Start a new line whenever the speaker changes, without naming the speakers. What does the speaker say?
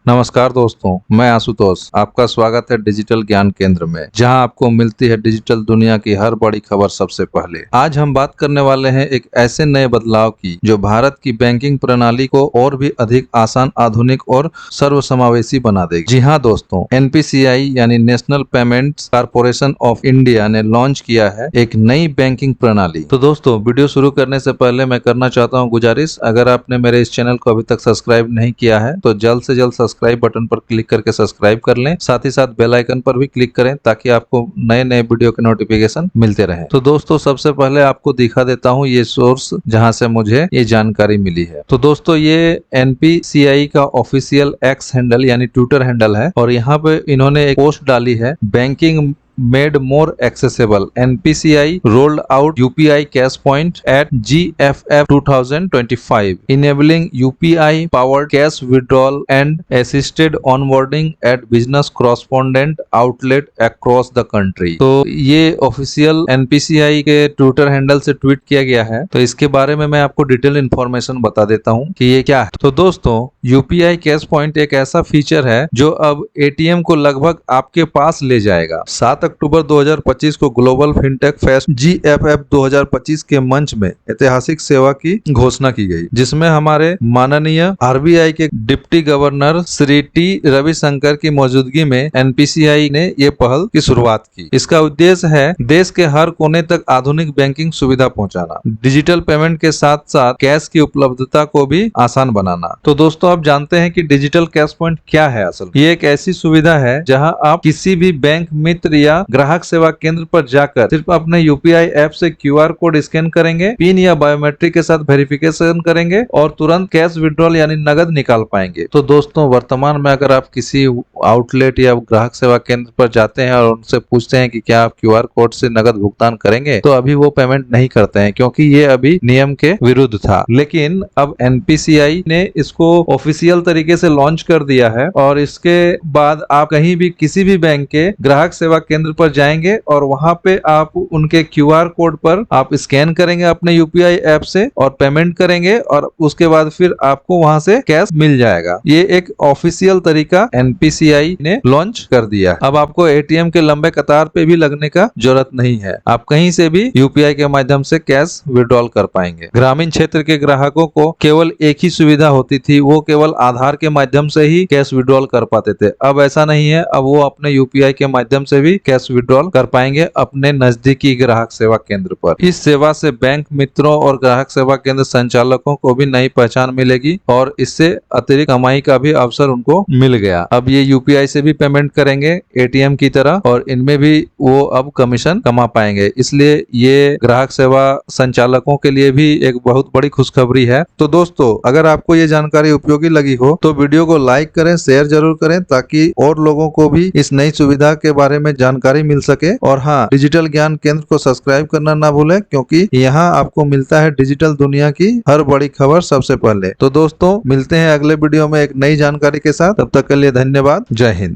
नमस्कार दोस्तों, मैं आशुतोष। आपका स्वागत है डिजिटल ज्ञान केंद्र में, जहां आपको मिलती है डिजिटल दुनिया की हर बड़ी खबर सबसे पहले। आज हम बात करने वाले हैं एक ऐसे नए बदलाव की जो भारत की बैंकिंग प्रणाली को और भी अधिक आसान, आधुनिक और सर्वसमावेशी बना देगी। जी हाँ दोस्तों, एनपीसीआई यानी national payments corporation of India ने लॉन्च किया है एक नई बैंकिंग प्रणाली। तो दोस्तों, वीडियो शुरू करने से पहले मैं करना चाहता हूँ गुजारिश, अगर आपने मेरे इस चैनल को अभी तक सब्सक्राइब नहीं किया है तो जल्द से जल्द सब्सक्राइब बटन पर क्लिक करके सब्सक्राइब कर लें। साथ ही साथ बेल आइकन पर भी क्लिक करें ताकि आपको नए नए वीडियो के नोटिफिकेशन मिलते रहें। तो दोस्तों, सबसे पहले आपको दिखा देता हूं ये सोर्स जहां से मुझे ये जानकारी मिली है। तो दोस्तों, ये एनपीसीआई का ऑफिशियल एक्स हैंडल यानी ट्विटर हैंडल है और यहाँ पे इन्होंने एक पोस्ट डाली है, banking made more accessible. NPCI rolled out UPI cash point at GFF 2025, enabling UPI powered cash withdrawal and assisted onboarding at business correspondent outlet across the country. तो ये ऑफिशियल NPCI के ट्विटर हैंडल से tweet किया गया है। तो इसके बारे में मैं आपको डिटेल इन्फॉर्मेशन बता देता हूँ कि ये क्या है। तो दोस्तों, UPI कैश पॉइंट एक ऐसा फीचर है जो अब ATM को लगभग आपके पास ले जाएगा। 7 अक्टूबर 2025 को ग्लोबल फिनटेक फेस्ट GFF 2025 के मंच में ऐतिहासिक सेवा की घोषणा की गई, जिसमें हमारे माननीय RBI के deputy governor Shri T Ravishankar की मौजूदगी में NPCI ने ये पहल की शुरुआत की। इसका उद्देश्य है देश के हर कोने तक आधुनिक बैंकिंग सुविधा पहुंचाना, डिजिटल पेमेंट के साथ साथ कैश की उपलब्धता को भी आसान बनाना। तो दोस्तों, आप जानते हैं कि डिजिटल कैश पॉइंट क्या है। असल ये एक ऐसी सुविधा है जहां आप किसी भी बैंक मित्र या ग्राहक सेवा केंद्र पर जाकर सिर्फ अपने यूपीआई ऐप से क्यूआर कोड स्कैन करेंगे, पिन या बायोमेट्रिक के साथ वेरिफिकेशन करेंगे और तुरंत कैश विड्रॉल यानी नगद निकाल पाएंगे। तो दोस्तों, वर्तमान में अगर आप किसी आउटलेट या ग्राहक सेवा केंद्र पर जाते हैं और उनसे पूछते हैं कि क्या आप क्यूआर कोड से नगद भुगतान करेंगे, तो अभी वो पेमेंट नहीं करते हैं क्योंकि ये अभी नियम के विरुद्ध था। लेकिन अब एनपीसीआई ने इसको ऑफिशियल तरीके से लॉन्च कर दिया है और इसके बाद आप कहीं भी किसी भी बैंक के ग्राहक सेवा केंद्र पर जाएंगे और वहां पे आप उनके क्यूआर कोड पर आप स्कैन करेंगे अपने यूपीआई ऐप से और पेमेंट करेंगे और उसके बाद फिर आपको वहां से कैश मिल जाएगा। ये एक ऑफिशियल तरीका एनपीसीआई ने लॉन्च कर दिया। अब आपको एटीएम के लंबे कतार पे भी लगने का जरूरत नहीं है, आप कहीं से भी यूपीआई के माध्यम से कैश विड्रॉल कर पाएंगे। ग्रामीण क्षेत्र के ग्राहकों को केवल एक ही सुविधा होती थी, वो केवल आधार के माध्यम से ही कैश विड्रॉल कर पाते थे। अब ऐसा नहीं है, अब वो अपने यूपीआई के माध्यम से भी कैश विड्रॉल कर पाएंगे अपने नजदीकी ग्राहक सेवा केंद्र पर। इस सेवा से बैंक मित्रों और ग्राहक सेवा केंद्र संचालकों को भी नई पहचान मिलेगी और इससे अतिरिक्त कमाई का भी अवसर उनको मिल गया। अब ये यूपीआई से भी पेमेंट करेंगे एटीएम की तरह और इनमें भी वो अब कमीशन कमा पाएंगे। इसलिए ये ग्राहक सेवा संचालकों के लिए भी एक बहुत बड़ी खुशखबरी है। तो दोस्तों, अगर आपको ये जानकारी उपयोगी लगी हो तो वीडियो को लाइक करें, शेयर जरूर करें ताकि और लोगों को भी इस नई सुविधा के बारे में जानकारी मिल सके। और हाँ, डिजिटल ज्ञान केंद्र को सब्सक्राइब करना ना भूलें क्योंकि यहाँ आपको मिलता है डिजिटल दुनिया की हर बड़ी खबर सबसे पहले। तो दोस्तों, मिलते हैं अगले वीडियो में एक नई जानकारी के साथ। तब तक के लिए धन्यवाद। जय हिंद।